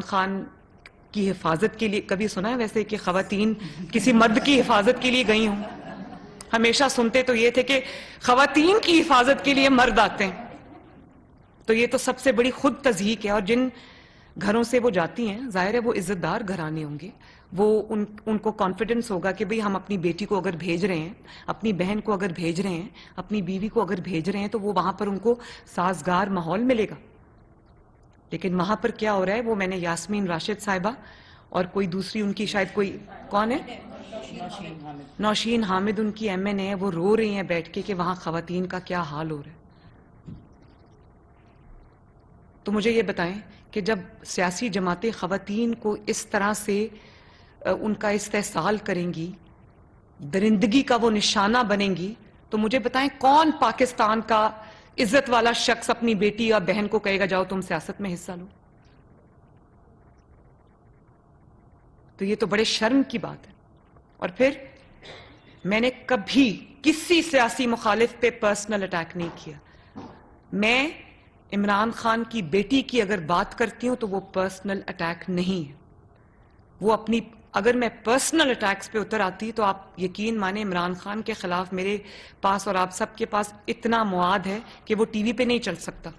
خان کی حفاظت کے لیے کبھی سنا ہے ویسے کہ خواتین کسی مرد کی حفاظت کے لیے گئی ہوں؟ ہمیشہ سنتے تو یہ تھے کہ خواتین کی حفاظت کے لیے مرد آتے ہیں. تو یہ تو سب سے بڑی خود تضحیق ہے. اور جن گھروں سے وہ جاتی ہیں ظاہر ہے وہ عزت دار گھرانے ہوں گے, وہ ان کو کانفیڈنس ہوگا کہ بھئی ہم اپنی بیٹی کو اگر بھیج رہے ہیں, اپنی بہن کو اگر بھیج رہے ہیں, اپنی بیوی کو اگر بھیج رہے ہیں تو وہ وہاں پر ان کو سازگار ماحول ملے گا. لیکن وہاں پر کیا ہو رہا ہے وہ میں نے یاسمین راشد صاحبہ اور کوئی دوسری ان کی شاید کوئی کون ہے نوشین حامد ان کی ایم این اے ہے, وہ رو رہی ہیں بیٹھ کے کہ وہاں خواتین کا کیا حال ہو رہا ہے. تو مجھے یہ بتائیں کہ جب سیاسی جماعتیں خواتین کو اس طرح سے ان کا استحصال کریں گی, درندگی کا وہ نشانہ بنیں گی, تو مجھے بتائیں کون پاکستان کا عزت والا شخص اپنی بیٹی یا بہن کو کہے گا جاؤ تم سیاست میں حصہ لو؟ تو یہ تو بڑے شرم کی بات ہے. اور پھر میں نے کبھی کسی سیاسی مخالف پہ پرسنل اٹیک نہیں کیا. میں عمران خان کی بیٹی کی اگر بات کرتی ہوں تو وہ پرسنل اٹیک نہیں ہے. وہ اپنی اگر میں پرسنل اٹیکس پہ اتر آتی تو آپ یقین مانیں عمران خان کے خلاف میرے پاس اور آپ سب کے پاس اتنا مواد ہے کہ وہ ٹی وی پہ نہیں چل سکتا.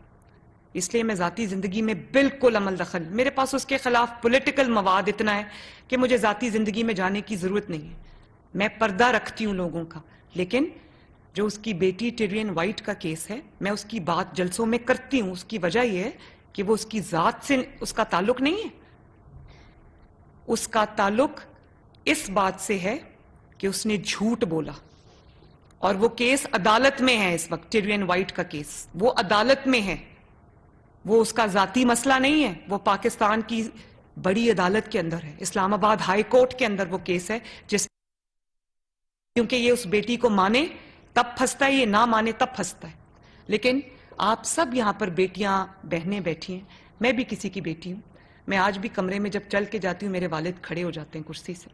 اس لیے میں ذاتی زندگی میں بالکل عمل دخل, میرے پاس اس کے خلاف پولیٹیکل مواد اتنا ہے کہ مجھے ذاتی زندگی میں جانے کی ضرورت نہیں ہے. میں پردہ رکھتی ہوں لوگوں کا, لیکن جو اس کی بیٹی ٹیرین وائٹ کا کیس ہے میں اس کی بات جلسوں میں کرتی ہوں. اس کی وجہ یہ ہے کہ وہ اس کی ذات سے اس کا تعلق نہیں ہے, اس کا تعلق اس بات سے ہے کہ اس نے جھوٹ بولا. اور وہ کیس عدالت میں ہے اس وقت, ٹیرین وائٹ کا کیس وہ عدالت میں ہے, وہ اس کا ذاتی مسئلہ نہیں ہے, وہ پاکستان کی بڑی عدالت کے اندر ہے, اسلام آباد ہائی کورٹ کے اندر وہ کیس ہے, جس کیونکہ یہ اس بیٹی کو مانے تب پھنستا ہے, یہ نہ مانے تب پھنستا ہے. لیکن آپ سب یہاں پر بیٹیاں بہنیں بیٹھی ہیں, میں بھی کسی کی بیٹی ہوں. میں آج بھی کمرے میں جب چل کے جاتی ہوں میرے والد کھڑے ہو جاتے ہیں کرسی سے.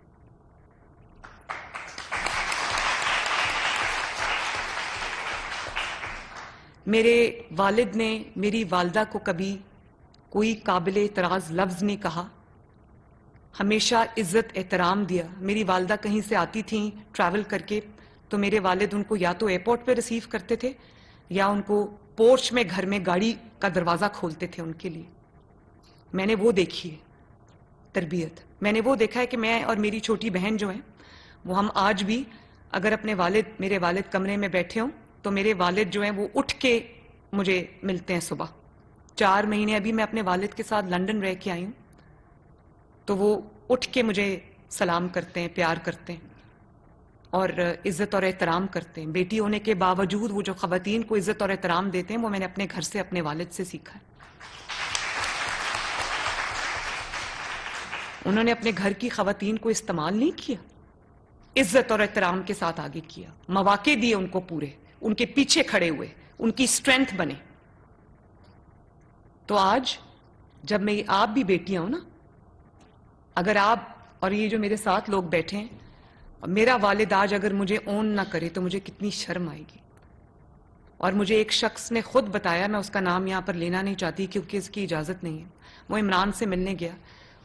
میرے والد نے میری والدہ کو کبھی کوئی قابل اعتراض لفظ نہیں کہا, ہمیشہ عزت احترام دیا. میری والدہ کہیں سے آتی تھیں ٹریول کر کے تو میرے والد ان کو یا تو ایئرپورٹ پہ ریسیو کرتے تھے یا ان کو پورچ میں گھر میں گاڑی کا دروازہ کھولتے تھے ان کے لیے. میں نے وہ دیکھی ہے تربیت, میں نے وہ دیکھا ہے کہ میں اور میری چھوٹی بہن جو ہیں وہ ہم آج بھی اگر اپنے میرے والد کمرے میں بیٹھے ہوں تو میرے والد جو ہیں وہ اٹھ کے مجھے ملتے ہیں صبح. 4 مہینے ابھی میں اپنے والد کے ساتھ لندن رہ کے آئی ہوں تو وہ اٹھ کے مجھے سلام کرتے ہیں, پیار کرتے ہیں اور عزت اور احترام کرتے ہیں. بیٹی ہونے کے باوجود وہ جو خواتین کو عزت اور احترام دیتے ہیں وہ میں نے اپنے گھر سے اپنے والد سے سیکھا ہے. انہوں نے اپنے گھر کی خواتین کو استعمال نہیں کیا, عزت اور احترام کے ساتھ آگے کیا, مواقع دیے ان کو پورے, ان کے پیچھے کھڑے ہوئے, ان کی اسٹرینتھ بنے. تو آج جب میں آپ بھی بیٹیاں ہوں نا, اگر آپ اور یہ جو میرے ساتھ لوگ بیٹھے ہیں, میرا والد آج اگر مجھے اون نہ کرے تو مجھے کتنی شرم آئے گی. اور مجھے ایک شخص نے خود بتایا, میں اس کا نام یہاں پر لینا نہیں چاہتی کیونکہ اس کی اجازت نہیں ہے, وہ عمران سے ملنے گیا,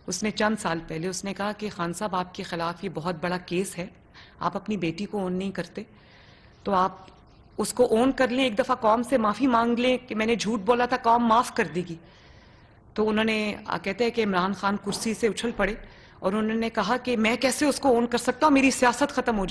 اس نے چند سال پہلے اس نے کہا کہ خان صاحب آپ کے خلاف یہ بہت بڑا کیس ہے, آپ اپنی بیٹی کو اون نہیں کرتے تو آپ اس کو اون کر لیں, ایک دفعہ قوم سے معافی مانگ لیں کہ میں نے جھوٹ بولا تھا, قوم معاف کر دے گی. تو انہوں نے کہتے ہیں کہ عمران خان کرسی سے اچھل پڑے اور انہوں نے کہا کہ میں کیسے اس کو اون کر سکتا ہوں, میری سیاست ختم ہو جائے.